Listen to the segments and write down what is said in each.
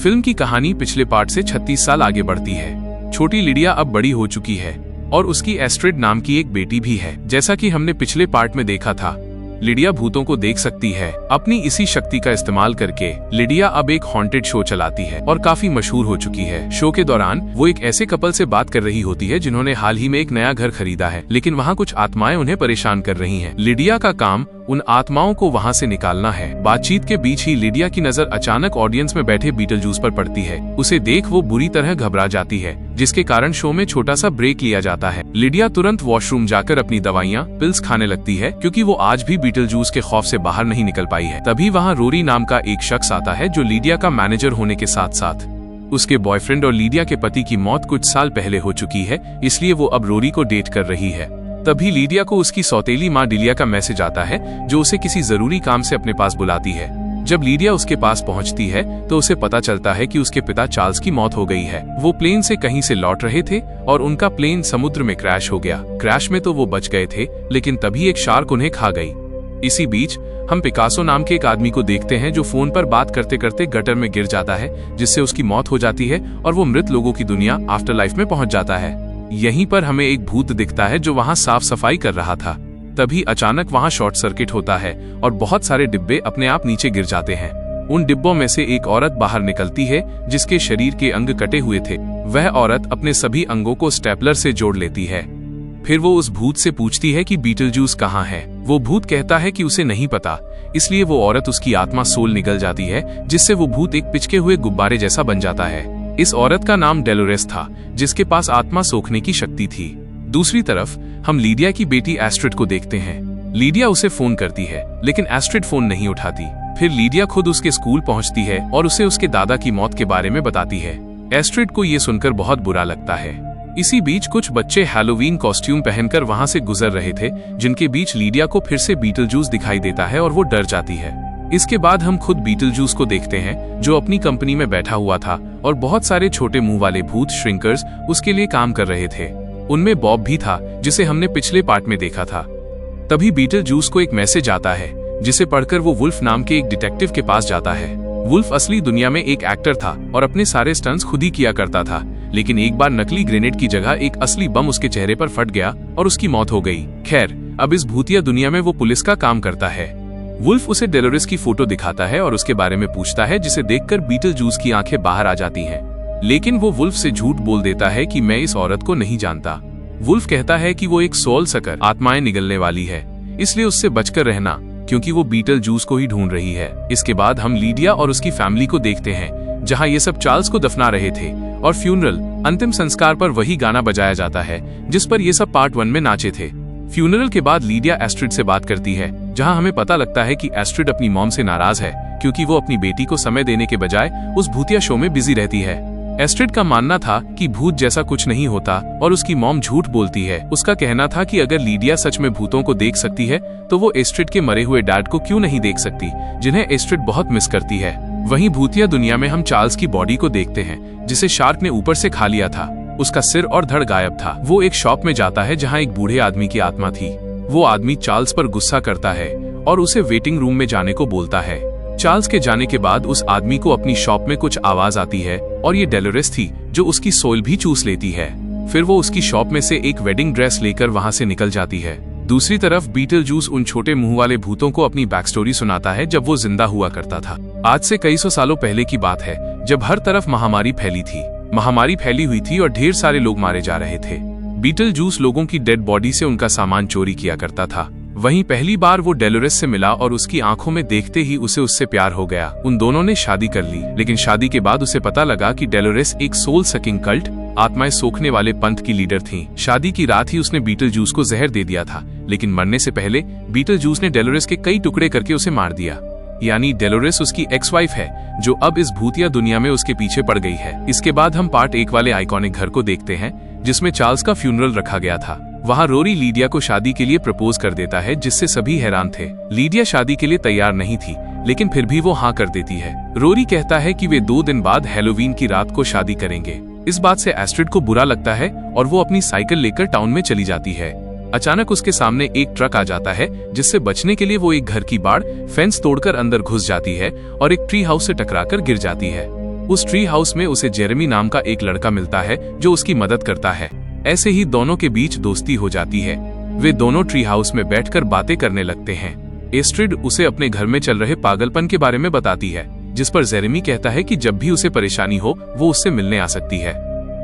Film की कहानी पिछले पार्ट से 36 साल आगे बढ़ती है। छोटी लिडिया अब बड़ी हो चुकी है और उसकी एस्ट्रिड नाम की एक बेटी भी है। जैसा कि हमने पिछले पार्ट में देखा था, लिडिया भूतों को देख सकती है। अपनी इसी शक्ति का इस्तेमाल करके लिडिया अब एक हॉन्टेड शो चलाती है और काफी मशहूर हो चुकी है। शो के दौरान वो एक ऐसे कपल से बात कर रही होती है जिन्होंने हाल ही में एक नया घर खरीदा है, लेकिन वहाँ कुछ आत्माएं उन्हें परेशान कर रही हैं। लिडिया का काम उन आत्माओं को वहाँ से निकालना है। बातचीत के बीच ही लिडिया की नजर अचानक ऑडियंस में बैठे बीटलजूस पर पड़ती है। उसे देख वो बुरी तरह घबरा जाती है, जिसके कारण शो में छोटा सा ब्रेक लिया जाता है। लिडिया तुरंत वॉशरूम जाकर अपनी दवाइयाँ पिल्स खाने लगती है, क्योंकि वो आज भी बीटलजूस के खौफ से बाहर नहीं निकल पाई है। तभी वहाँ रोरी नाम का एक शख्स आता है, जो लिडिया का मैनेजर होने के साथ साथ उसके बॉयफ्रेंड और लिडिया के पति की मौत कुछ साल पहले हो चुकी है, इसलिए वो अब रोरी को डेट कर रही है। तभी लिडिया को उसकी सौतेली माँ डिलिया का मैसेज आता है, जो उसे किसी जरूरी काम से अपने पास बुलाती है। जब लिडिया उसके पास पहुंचती है तो उसे पता चलता है कि उसके पिता चार्ल्स की मौत हो गई है। वो प्लेन से कहीं से लौट रहे थे और उनका प्लेन समुद्र में क्रैश हो गया। क्रैश में तो वो बच गए थे, लेकिन तभी एक शार्क उन्हें खा गई। इसी बीच हम पिकासो नाम के एक आदमी को देखते हैं, जो फोन पर बात करते करते गटर में गिर जाता है, जिससे उसकी मौत हो जाती है और वो मृत लोगों की दुनिया आफ्टर लाइफ में पहुंच जाता है। यहीं पर हमें एक भूत दिखता है जो वहां साफ सफाई कर रहा था। तभी अचानक वहां शॉर्ट सर्किट होता है और बहुत सारे डिब्बे अपने आप नीचे गिर जाते हैं। उन डिब्बों में से एक औरत बाहर निकलती है, जिसके शरीर के अंग कटे हुए थे। वह औरत अपने सभी अंगों को स्टेपलर से जोड़ लेती है। फिर वो उस भूत से पूछती है कि बीटलजूस कहाँ है। वो भूत कहता है कि उसे नहीं पता, इसलिए वो औरत उसकी आत्मा सोल निकल जाती है, जिससे वो भूत एक पिचके हुए गुब्बारे जैसा बन जाता है। इस औरत का नाम डेलोरेस था, जिसके पास आत्मा सोखने की शक्ति थी। दूसरी तरफ हम लिडिया की बेटी एस्ट्रिड को देखते हैं। लिडिया उसे फोन करती है, लेकिन एस्ट्रिड फोन नहीं उठाती। फिर लिडिया खुद उसके स्कूल पहुंचती है और उसे उसके दादा की मौत के बारे में बताती है। एस्ट्रिड को ये सुनकर बहुत बुरा लगता है। इसी बीच कुछ बच्चे हैलोवीन कॉस्ट्यूम पहनकर वहां से गुजर रहे थे, जिनके बीच लिडिया को फिर से बीटलजूस दिखाई देता है और वो डर जाती है। इसके बाद हम खुद बीटलजूस को देखते हैं, जो अपनी कंपनी में बैठा हुआ था और बहुत सारे छोटे मुंह वाले भूत श्रिंकर्स उसके लिए काम कर रहे थे। उनमें बॉब भी था, जिसे हमने पिछले पार्ट में देखा था। तभी बीटलजूस को एक मैसेज आता है, जिसे पढ़कर वो वुल्फ नाम के एक डिटेक्टिव के पास जाता है। वुल्फ असली दुनिया में एक एक्टर था और अपने सारे स्टंट्स खुद ही किया करता था, लेकिन एक बार नकली ग्रेनेड की जगह एक असली बम उसके चेहरे पर फट गया और उसकी मौत हो गई। खैर, अब इस भूतिया दुनिया में वो पुलिस का काम करता है। वुल्फ उसे डेलोरेस की फोटो दिखाता है और उसके बारे में पूछता है, जिसे देखकर बीटलजूस की आंखें बाहर आ जाती हैं। लेकिन वो वुल्फ से झूठ बोल देता है कि मैं इस औरत को नहीं जानता। वुल्फ कहता है कि वो एक सोल सकर आत्माएं निगलने वाली है, इसलिए उससे बचकर रहना, क्योंकि वो बीटलजूस को ही ढूंढ रही है। इसके बाद हम लिडिया और उसकी फैमिली को देखते हैं, जहां ये सब चार्ल्स को दफना रहे थे और फ्यूनरल अंतिम संस्कार पर वही गाना बजाया जाता है जिस पर ये सब पार्ट 1 में नाचे थे। फ्यूनरल के बाद लिडिया एस्ट्रिड से बात करती है, जहां हमें पता लगता है कि एस्ट्रिड अपनी मॉम से नाराज है, क्योंकि वो अपनी बेटी को समय देने के बजाय उस भूतिया शो में बिजी रहती है। एस्ट्रिड का मानना था कि भूत जैसा कुछ नहीं होता और उसकी मॉम झूठ बोलती है। उसका कहना था कि अगर लिडिया सच में भूतों को देख सकती है, तो वो एस्ट्रिड के मरे हुए डैड को क्यों नहीं देख सकती, जिन्हें एस्ट्रिड बहुत मिस करती है। वहीं भूतिया दुनिया में हम चार्ल्स की बॉडी को देखते हैं, जिसे शार्क ने ऊपर से खा लिया था। उसका सिर और धड़ गायब था। वो एक शॉप में जाता है जहाँ एक बूढ़े आदमी की आत्मा थी। वो आदमी चार्ल्स पर गुस्सा करता है और उसे वेटिंग रूम में जाने को बोलता है। चार्ल्स के जाने के बाद उस आदमी को अपनी शॉप में कुछ आवाज आती है और ये डेलोरेस थी, जो उसकी सोल भी चूस लेती है। फिर वो उसकी शॉप में से एक वेडिंग ड्रेस लेकर वहां से निकल जाती है। दूसरी तरफ बीटलजूस उन छोटे मुंह वाले भूतों को अपनी बैक स्टोरी सुनाता है, जब वो जिंदा हुआ करता था। आज से कई सौ सालों पहले की बात है, जब हर तरफ महामारी फैली थी। महामारी फैली हुई थी और ढेर सारे लोग मारे जा रहे थे। बीटलजूस लोगों की डेड बॉडी से उनका सामान चोरी किया करता था। वहीं पहली बार वो डेलोरेस से मिला और उसकी आंखों में देखते ही उसे उससे प्यार हो गया। उन दोनों ने शादी कर ली, लेकिन शादी के बाद उसे पता लगा कि डेलोरेस एक सोल सकिंग कल्ट, आत्माएं सोखने वाले पंथ की लीडर थी। शादी की रात ही उसने बीटलजूस को जहर दे दिया था, लेकिन मरने से पहले बीटलजूस ने डेलोरेस के कई टुकड़े करके उसे मार दिया। यानी डेलोरेस उसकी एक्स वाइफ है, जो अब इस भूतिया दुनिया में उसके पीछे पड़ गई है। इसके बाद हम पार्ट 1 वाले आइकॉनिक घर को देखते हैं, जिसमें चार्ल्स का फ्यूनरल रखा गया था। वहाँ रोरी लिडिया को शादी के लिए प्रपोज कर देता है, जिससे सभी हैरान थे। लिडिया शादी के लिए तैयार नहीं थी, लेकिन फिर भी वो हाँ कर देती है। रोरी कहता है कि वे 2 दिन बाद हैलोवीन की रात को शादी करेंगे। इस बात से एस्ट्रिड को बुरा लगता है और वो अपनी साइकिल लेकर टाउन में चली जाती है। अचानक उसके सामने एक ट्रक आ जाता है, जिससे बचने के लिए वो एक घर की बाड़ फेंस तोड़कर अंदर घुस जाती है और एक ट्री हाउस से टकराकर गिर जाती है। उस ट्री हाउस में उसे जेरेमी नाम का एक लड़का मिलता है जो उसकी मदद करता है। ऐसे ही दोनों के बीच दोस्ती हो जाती है। वे दोनों ट्री हाउस में बैठकर बातें करने लगते हैं। एस्ट्रिड उसे अपने घर में चल रहे पागलपन के बारे में बताती है, जिस पर जेरेमी कहता है कि जब भी उसे परेशानी हो वो उससे मिलने आ सकती है।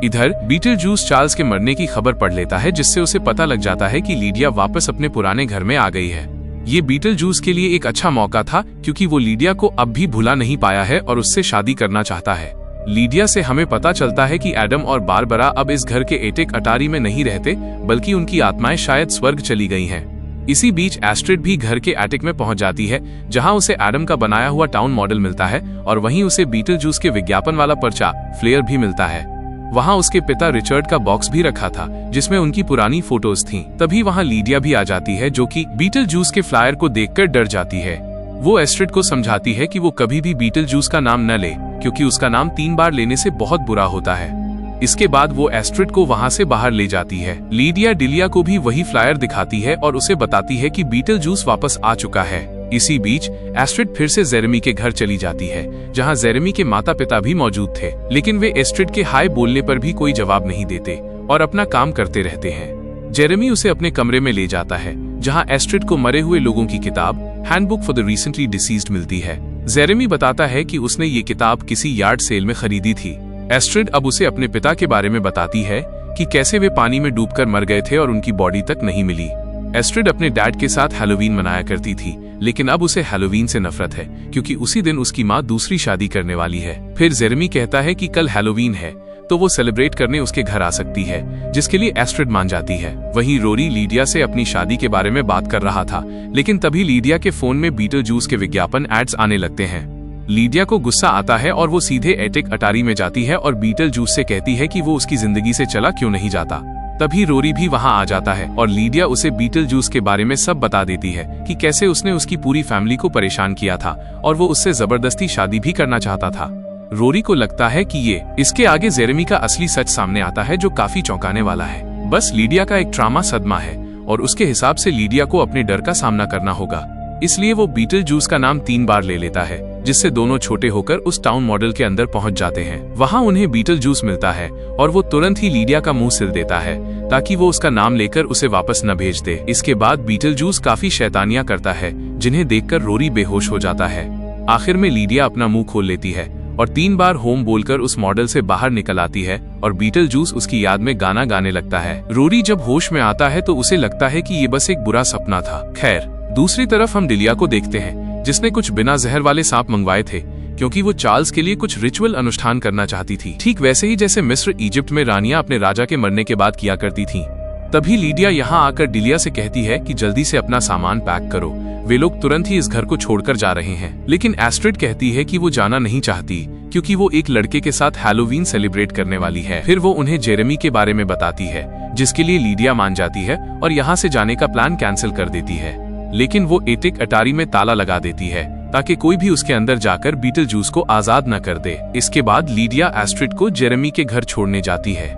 इधर बीटलजूस चार्ल्स के मरने की खबर पढ़ लेता है, जिससे उसे पता लग जाता है कि लीडिया वापस अपने पुराने घर में आ गई है। ये बीटलजूस के लिए एक अच्छा मौका था, क्योंकि वो लीडिया को अब भी भुला नहीं पाया है और उससे शादी करना चाहता है। लीडिया से हमें पता चलता है कि एडम और बारबरा अब इस घर के एटिक अटारी में नहीं रहते, बल्कि उनकी आत्माएं शायद स्वर्ग चली गई हैं। इसी बीच एस्ट्रिड भी घर के एटिक में पहुंच जाती है, जहां उसे एडम का बनाया हुआ टाउन मॉडल मिलता है और वहीं उसे बीटलजूस के विज्ञापन वाला पर्चा फ्लेयर भी मिलता है। वहां उसके पिता रिचर्ड का बॉक्स भी रखा था, जिसमें उनकी पुरानी फोटोज थीं। तभी वहां लीडिया भी आ जाती है, जो कि बीटलजूस के फ्लायर को देखकर डर जाती है। वो एस्ट्रिड को समझाती है कि वो कभी भी बीटलजूस का नाम न ले, क्योंकि उसका नाम 3 बार लेने से बहुत बुरा होता है। इसके बाद वो एस्ट्रिड को वहां से बाहर ले जाती है। लीडिया डिलिया को भी वही फ्लायर दिखाती है और उसे बताती है कि बीटलजूस वापस आ चुका है। इसी बीच एस्ट्रिड फिर से जेरेमी के घर चली जाती है, जहां जेरेमी के माता पिता भी मौजूद थे, लेकिन वे एस्ट्रिड के हाय बोलने पर भी कोई जवाब नहीं देते और अपना काम करते रहते हैं। जेरेमी उसे अपने कमरे में ले जाता है, जहां एस्ट्रिड को मरे हुए लोगों की किताब handbook for the recently deceased मिलती है। जेरेमी बताता है कि उसने ये किताब किसी यार्ड सेल में खरीदी थी। एस्ट्रिड अब उसे अपने पिता के बारे में बताती है कि कैसे वे पानी में डूबकर मर गए थे और उनकी बॉडी तक नहीं मिली। एस्ट्रिड अपने डैड के साथ हैलोवीन मनाया करती थी, लेकिन अब उसे हैलोवीन से नफरत है, क्योंकि उसी दिन उसकी माँ दूसरी शादी करने वाली है। फिर जेरेमी कहता है कि कल हैलोवीन है, तो वो सेलिब्रेट करने उसके घर आ सकती है, जिसके लिए एस्ट्रिड मान जाती है। वहीं रोरी लीडिया से अपनी शादी के बारे में बात कर रहा था, लेकिन तभी लीडिया के फोन में बीटलजूस के विज्ञापन एड्स आने लगते हैं। लीडिया को गुस्सा आता है और वो सीधे एटिक अटारी में जाती है और बीटलजूस से कहती है कि वो उसकी जिंदगी से चला क्यों नहीं जाता। तभी रोरी भी वहां आ जाता है और लीडिया उसे बीटलजूस के बारे में सब बता देती है कि कैसे उसने उसकी पूरी फैमिली को परेशान किया था और वो उससे जबरदस्ती शादी भी करना चाहता था। रोरी को लगता है कि इसके आगे जेरेमी का असली सच सामने आता है, जो काफी चौंकाने वाला है। बस लीडिया का एक ट्रामा सदमा है और उसके हिसाब से लीडिया को अपने डर का सामना करना होगा, इसलिए वो बीटलजूस का नाम 3 बार ले लेता है, जिससे दोनों छोटे होकर उस टाउन मॉडल के अंदर पहुंच जाते हैं। वहां उन्हें बीटलजूस मिलता है और वो तुरंत ही लीडिया का मुंह सिल देता है, ताकि वो उसका नाम लेकर उसे वापस न भेज दे। इसके बाद बीटलजूस काफी शैतानियां करता है, जिन्हें देखकर रोरी बेहोश हो जाता है। आखिर में लीडिया अपना मुंह खोल लेती है और 3 बार होम बोलकर उस मॉडल से बाहर निकल आती है और बीटलजूस उसकी याद में गाना गाने लगता है। रोरी जब होश में आता है तो उसे लगता है कि ये बस एक बुरा सपना था। खैर, दूसरी तरफ हम डिलिया को देखते हैं, जिसने कुछ बिना जहर वाले सांप मंगवाए थे, क्योंकि वो चार्ल्स के लिए कुछ रिचुअल अनुष्ठान करना चाहती थी, ठीक वैसे ही जैसे मिस्र इजिप्ट में रानियां अपने राजा के मरने के बाद किया करती थीं। तभी लीडिया यहाँ आकर डिलिया से कहती है कि जल्दी से अपना सामान पैक करो, वे लोग तुरंत ही इस घर को छोड़कर जा रहे हैं। लेकिन एस्ट्रिड कहती है कि वो जाना नहीं चाहती, क्योंकि वो एक लड़के के साथ हैलोवीन सेलिब्रेट करने वाली है। फिर वो उन्हें जेरेमी के बारे में बताती है, जिसके लिए लीडिया मान जाती है और यहाँ से जाने का प्लान कैंसिल कर देती है। लेकिन वो एटिक अटारी में ताला लगा देती है, ताकि कोई भी उसके अंदर जाकर बीटलजूस को आजाद न कर दे। इसके बाद लीडिया एस्ट्रिड को जेरेमी के घर छोड़ने जाती है।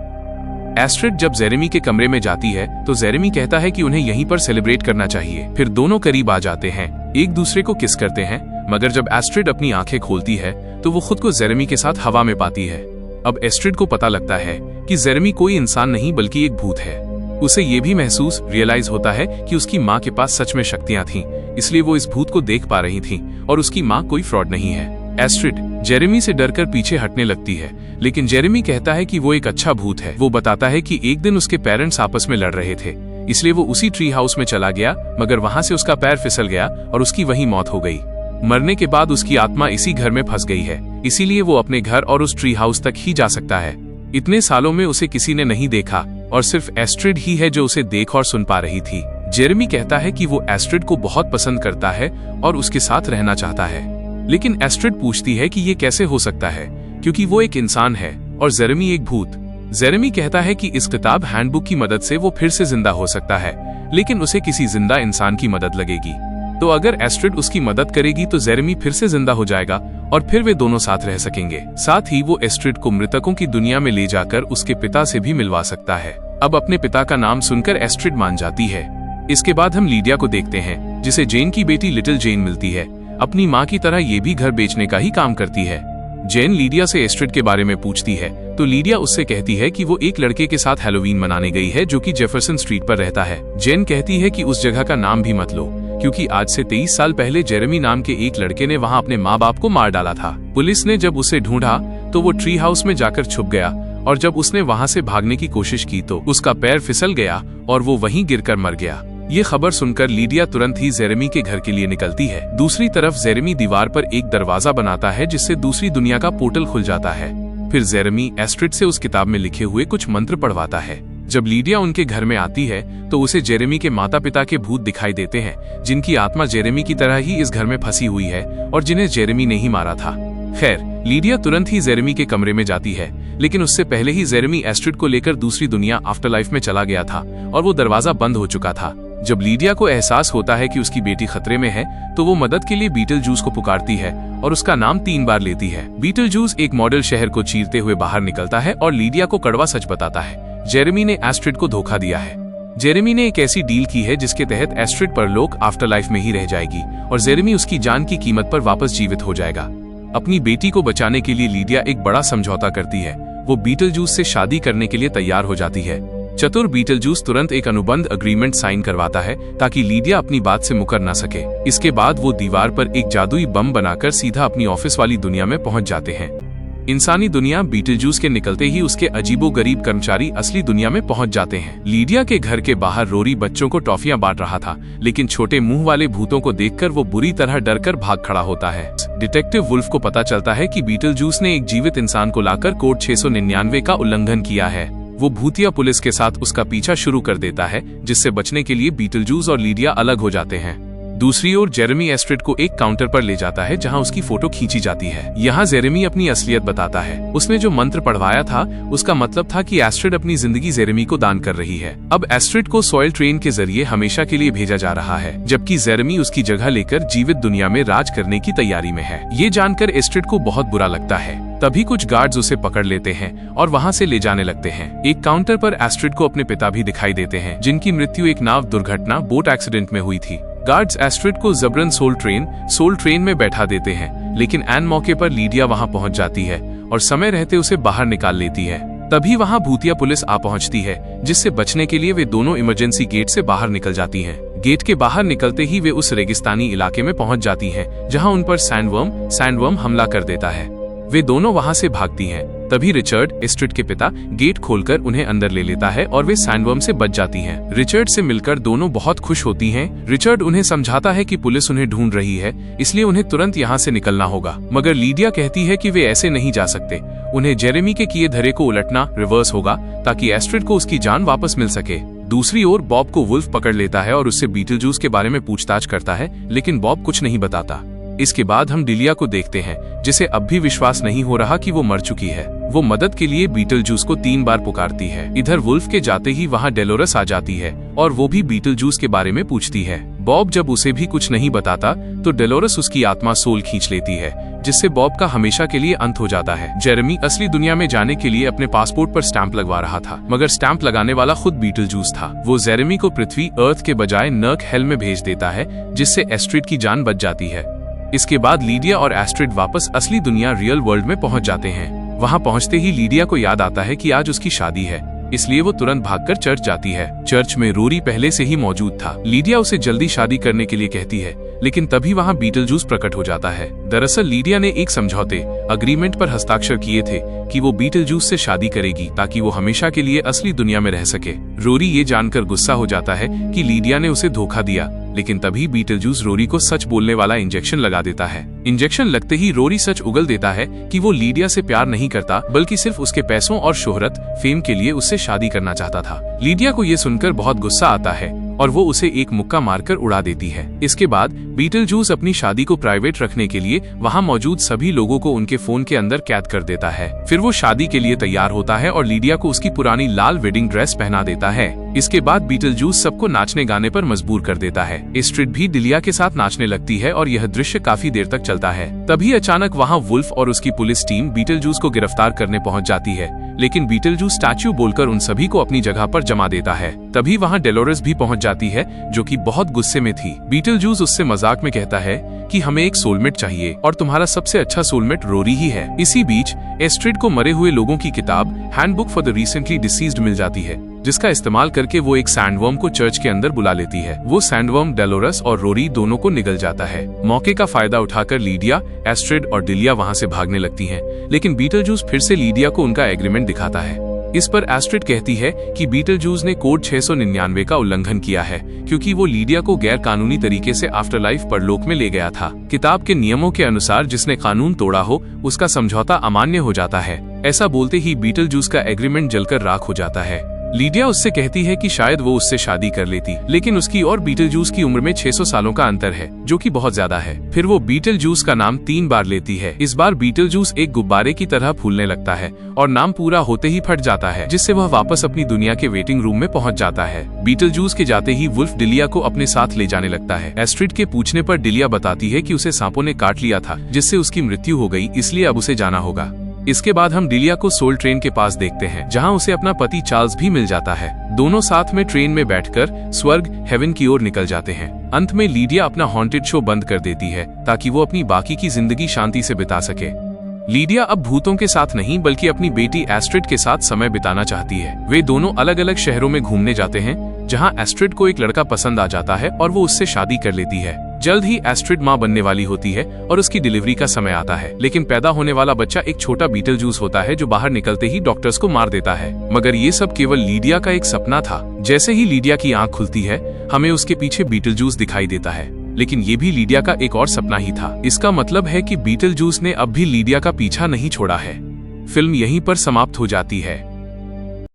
एस्ट्रिड जब जेरेमी के कमरे में जाती है तो जेरेमी कहता है कि उन्हें यहीं पर सेलिब्रेट करना चाहिए। फिर दोनों करीब आ जाते हैं, एक दूसरे को किस करते हैं, मगर जब एस्ट्रिड अपनी आंखें खोलती है तो वो खुद को जेरेमी के साथ हवा में पाती है। अब एस्ट्रिड को पता लगता है कि जेरेमी कोई इंसान नहीं बल्कि एक भूत है। उसे ये भी रियलाइज होता है कि उसकी माँ के पास सच में शक्तियां थीं, इसलिए वो इस भूत को देख पा रही थी और उसकी माँ कोई फ्रॉड नहीं है। एस्ट्रिड जेरेमी से डरकर पीछे हटने लगती है, लेकिन जेरेमी कहता है कि वो एक अच्छा भूत है। वो बताता है कि एक दिन उसके पेरेंट्स आपस में लड़ रहे थे, इसलिए वो उसी ट्री हाउस में चला गया, मगर वहां से उसका पैर फिसल गया और उसकी वहीं मौत हो गई। मरने के बाद उसकी आत्मा इसी घर में फंस गई है, इसीलिए वो अपने घर और उस ट्री हाउस तक ही जा सकता है। इतने सालों में उसे किसी ने नहीं देखा और सिर्फ एस्ट्रिड ही है जो उसे देख और सुन पा रही थी। जेरेमी कहता है कि वो एस्ट्रिड को बहुत पसंद करता है और उसके साथ रहना चाहता है, लेकिन एस्ट्रिड पूछती है कि ये कैसे हो सकता है, क्योंकि वो एक इंसान है और जेरेमी एक भूत। जेरेमी कहता है कि इस किताब हैंडबुक की मदद से वो फिर से जिंदा हो सकता है, लेकिन उसे किसी जिंदा इंसान की मदद लगेगी। तो अगर एस्ट्रिड उसकी मदद करेगी तो जेरेमी फिर से जिंदा हो जाएगा और फिर वे दोनों साथ रह सकेंगे। साथ ही वो एस्ट्रिड को मृतकों की दुनिया में ले जाकर उसके पिता से भी मिलवा सकता है। अब अपने पिता का नाम सुनकर एस्ट्रिड मान जाती है। इसके बाद हम लीडिया को देखते हैं, जिसे जेन की बेटी लिटिल जेन मिलती है। अपनी माँ की तरह ये भी घर बेचने का ही काम करती है। जेन लीडिया से एस्ट्रिड के बारे में पूछती है तो लीडिया उससे कहती है कि वो एक लड़के के साथ हैलोवीन मनाने गई है जो कि जेफरसन स्ट्रीट पर रहता है। जेन कहती है कि उस जगह का नाम भी मत लो क्योंकि आज से 23 साल पहले जेरेमी नाम के एक लड़के ने वहाँ अपने माँ बाप को मार डाला था। पुलिस ने जब उसे ढूंढा तो वो ट्री हाउस में जाकर छुप गया और जब उसने वहाँ से भागने की कोशिश की तो उसका पैर फिसल गया और वो वहीं गिरकर मर गया। ये खबर सुनकर लीडिया तुरंत ही जेरेमी के घर के लिए निकलती है। दूसरी तरफ जेरेमी दीवार पर एक दरवाजा बनाता है जिससे दूसरी दुनिया का पोर्टल खुल जाता है। फिर जेरेमी एस्ट्रिड से उस किताब में लिखे हुए कुछ मंत्र पढ़वाता है। जब लीडिया उनके घर में आती है तो उसे जेरेमी के माता पिता के भूत दिखाई देते हैं जिनकी आत्मा जेरेमी की तरह ही इस घर में फंसी हुई है और जिन्हें जेरेमी ने ही मारा था। खैर, लीडिया तुरंत ही जेरेमी के कमरे में जाती है, लेकिन उससे पहले ही जेरेमी एस्ट्रिड को लेकर दूसरी दुनिया आफ्टरलाइफ में चला गया था और वो दरवाजा बंद हो चुका था। जब लीडिया को एहसास होता है कि उसकी बेटी खतरे में है तो वो मदद के लिए बीटलजूस को पुकारती है और उसका नाम 3 बार लेती है। बीटलजूस एक मॉडल शहर को चीरते हुए बाहर निकलता है और लीडिया को कड़वा सच बताता है। जेरेमी ने एस्ट्रिड को धोखा दिया है। जेरेमी ने एक ऐसी डील की है जिसके तहत एस्ट्रिड परलोक आफ्टरलाइफ में ही रह जाएगी और जेरेमी उसकी जान की कीमत पर वापस जीवित हो जाएगा। अपनी बेटी को बचाने के लिए लीडिया एक बड़ा समझौता करती है। वो बीटलजूस से शादी करने के लिए तैयार हो जाती है। चतुर बीटलजूस तुरंत एक अनुबंध अग्रीमेंट साइन करवाता है ताकि लीडिया अपनी बात से मुकर ना सके। इसके बाद वो दीवार पर एक जादुई बम बनाकर सीधा अपनी ऑफिस वाली दुनिया में पहुंच जाते हैं। इंसानी दुनिया बीटलजूस के निकलते ही उसके अजीबोगरीब कर्मचारी असली दुनिया में पहुंच जाते हैं। लीडिया के घर के बाहर रोरी बच्चों को टॉफियां बांट रहा था, लेकिन छोटे मुंह वाले भूतों को देखकर वो बुरी तरह डरकर भाग खड़ा होता है। डिटेक्टिव वुल्फ को पता चलता है कि बीटलजूस ने एक जीवित इंसान को लाकर कोड 699 का उल्लंघन किया है। वो भूतिया पुलिस के साथ उसका पीछा शुरू कर देता है, जिससे बचने के लिए बीटलजूस और लीडिया अलग हो जाते हैं। दूसरी ओर जेरेमी एस्ट्रिड को एक काउंटर पर ले जाता है जहां उसकी फोटो खींची जाती है। यहाँ जेरेमी अपनी असलियत बताता है। उसने जो मंत्र पढ़वाया था उसका मतलब था कि एस्ट्रिड अपनी जिंदगी जेरेमी को दान कर रही है। अब एस्ट्रिड को सॉइल ट्रेन के जरिए हमेशा के लिए भेजा जा रहा है, जबकि जेरेमी उसकी जगह लेकर जीवित दुनिया में राज करने की तैयारी में है। ये जानकर एस्ट्रिड को बहुत बुरा लगता है। तभी कुछ गार्ड्स उसे पकड़ लेते हैं और वहाँ से ले जाने लगते हैं। एक काउंटर पर एस्ट्रिड को अपने पिता भी दिखाई देते हैं, जिनकी मृत्यु एक नाव दुर्घटना बोट एक्सीडेंट में हुई थी। गार्ड्स एस्ट्रिड को जबरन सोल ट्रेन में बैठा देते हैं, लेकिन एन मौके पर लीडिया वहां पहुंच जाती है और समय रहते उसे बाहर निकाल लेती है। तभी वहां भूतिया पुलिस आ पहुंचती है, जिससे बचने के लिए वे दोनों इमरजेंसी गेट से बाहर निकल जाती हैं। गेट के बाहर निकलते ही वे उस रेगिस्तानी इलाके में पहुंच जाती हैं, जहां उन पर सैंडवर्म हमला कर देता है। वे दोनों वहां से भागती हैं। तभी रिचर्ड, एस्ट्रिड के पिता, गेट खोलकर उन्हें अंदर ले लेता है और वे सैंडवर्म से बच जाती हैं। रिचर्ड से मिलकर दोनों बहुत खुश होती हैं। रिचर्ड उन्हें समझाता है कि पुलिस उन्हें ढूंढ रही है, इसलिए उन्हें तुरंत यहाँ से निकलना होगा। मगर लीडिया कहती है कि वे ऐसे नहीं जा सकते। उन्हें जेरेमी के किए धरे को उलटना, रिवर्स होगा, ताकि एस्ट्रिड को उसकी जान वापस मिल सके। दूसरी ओर बॉब को वुल्फ पकड़ लेता है और उससे बीटलजूस के बारे में पूछताछ करता है, लेकिन बॉब कुछ नहीं बताता। इसके बाद हम डिलिया को देखते हैं, जिसे अब भी विश्वास नहीं हो रहा कि वो मर चुकी है। वो मदद के लिए बीटलजूस को 3 बार पुकारती है। इधर वुल्फ के जाते ही वहाँ डेलोरस आ जाती है और वो भी बीटलजूस के बारे में पूछती है। बॉब जब उसे भी कुछ नहीं बताता तो डेलोरस उसकी आत्मा सोल खींच लेती है, जिससे बॉब का हमेशा के लिए अंत हो जाता है। जेरेमी असली दुनिया में जाने के लिए अपने पासपोर्ट पर स्टैंप लगवा रहा था, मगर स्टैंप लगाने वाला खुद बीटलजूस था। वो जेरेमी को पृथ्वी अर्थ के बजाय नर्क हेल में भेज देता है, जिससे एस्ट्रिड की जान बच जाती है। इसके बाद लीडिया और एस्ट्रिड वापस असली दुनिया रियल वर्ल्ड में पहुंच जाते हैं। वहां पहुंचते ही लीडिया को याद आता है कि आज उसकी शादी है, इसलिए वो तुरंत भागकर चर्च जाती है। चर्च में रोरी पहले से ही मौजूद था। लीडिया उसे जल्दी शादी करने के लिए कहती है, लेकिन तभी वहां बीटलजूस प्रकट हो जाता है। दरअसल लीडिया ने एक समझौते अग्रीमेंट पर हस्ताक्षर किए थे कि वो बीटलजूस से शादी करेगी ताकि वो हमेशा के लिए असली दुनिया में रह सके। रोरी ये जानकर गुस्सा हो जाता है कि लीडिया ने उसे धोखा दिया, लेकिन तभी बीटलजूस रोरी को सच बोलने वाला इंजेक्शन लगा देता है। इंजेक्शन लगते ही रोरी सच उगल देता है कि वो लीडिया से प्यार नहीं करता, बल्कि सिर्फ उसके पैसों और शोहरत, फेम के लिए उससे शादी करना चाहता था। लीडिया को ये सुनकर बहुत गुस्सा आता है और वो उसे एक मुक्का मारकर उड़ा देती है। इसके बाद बीटलजूस अपनी शादी को प्राइवेट रखने के लिए वहाँ मौजूद सभी लोगों को उनके फोन के अंदर कैद कर देता है। फिर वो शादी के लिए तैयार होता है और लीडिया को उसकी पुरानी लाल वेडिंग ड्रेस पहना देता है। इसके बाद बीटलजूस सबको नाचने गाने पर मजबूर कर देता है। एस्ट्रिड भी डिलिया के साथ नाचने लगती है और यह दृश्य काफी देर तक चलता है। तभी अचानक वहाँ वुल्फ और उसकी पुलिस टीम बीटलजूस को गिरफ्तार करने पहुँच जाती है, लेकिन बीटलजूस स्टैच्यू बोलकर उन सभी को अपनी जगह पर जमा देता है। तभी वहाँ डेलोरेस भी पहुँच जाती है, जो कि बहुत गुस्से में थी। बीटलजूस उससे मजाक में कहता है कि हमें एक सोलमेट चाहिए और तुम्हारा सबसे अच्छा सोलमेट रोरी ही है। इसी बीच एस्ट्रिड को मरे हुए लोगों की किताब handbook for the recently deceased मिल जाती है, जिसका इस्तेमाल करके वो एक सैंडवर्म को चर्च के अंदर बुला लेती है। वो सैंडवर्म डेलोरेस और रोरी दोनों को निगल जाता है। मौके का फायदा उठाकर लीडिया, एस्ट्रिड और डिलिया वहाँ से भागने लगती हैं, लेकिन बीटलजूस फिर से लीडिया को उनका एग्रीमेंट दिखाता है। इस पर एस्ट्रिड कहती है कि बीटलजूस ने कोड 699 का उल्लंघन किया है, क्योंकि वो लीडिया को गैर कानूनी तरीके से आफ्टरलाइफ परलोक में ले गया था। किताब के नियमों के अनुसार जिसने कानून तोड़ा हो उसका समझौता अमान्य हो जाता है। ऐसा बोलते ही बीटलजूस का एग्रीमेंट जलकर राख हो जाता है। लीडिया उससे कहती है कि शायद वो उससे शादी कर लेती, लेकिन उसकी और बीटलजूस की उम्र में 600 सालों का अंतर है, जो कि बहुत ज्यादा है। फिर वो बीटलजूस का नाम 3 बार लेती है। इस बार बीटलजूस एक गुब्बारे की तरह फूलने लगता है और नाम पूरा होते ही फट जाता है, जिससे वह वापस अपनी दुनिया के वेटिंग रूम में पहुंच जाता है। बीटलजूस के जाते ही वुल्फ डिलिया को अपने साथ ले जाने लगता है। एस्ट्रिड के पूछने पर डिलिया बताती है कि उसे सांपों ने काट लिया था, जिससे उसकी मृत्यु हो गई, इसलिए अब उसे जाना होगा। इसके बाद हम डिलिया को सोल ट्रेन के पास देखते हैं, जहां उसे अपना पति चार्ल्स भी मिल जाता है। दोनों साथ में ट्रेन में बैठकर स्वर्ग हेवन की ओर निकल जाते हैं। अंत में लीडिया अपना हॉन्टेड शो बंद कर देती है ताकि वो अपनी बाकी की जिंदगी शांति से बिता सके। लीडिया अब भूतों के साथ नहीं बल्कि अपनी बेटी एस्ट्रिड के साथ समय बिताना चाहती है। वे दोनों अलग अलग शहरों में घूमने जाते हैं, जहां एस्ट्रिड को एक लड़का पसंद आ जाता है और वो उससे शादी कर लेती है। जल्द ही एस्ट्रिड मां बनने वाली होती है और उसकी डिलीवरी का समय आता है, लेकिन पैदा होने वाला बच्चा एक छोटा बीटलजूस होता है, जो बाहर निकलते ही डॉक्टर्स को मार देता है। मगर ये सब केवल लीडिया का एक सपना था। जैसे ही लीडिया की आंख खुलती है, हमें उसके पीछे बीटलजूस दिखाई देता है, लेकिन ये भी लीडिया का एक और सपना ही था। इसका मतलब है कि बीटलजूस ने अब भी लीडिया का पीछा नहीं छोड़ा है। फिल्म यहीं पर समाप्त हो जाती है।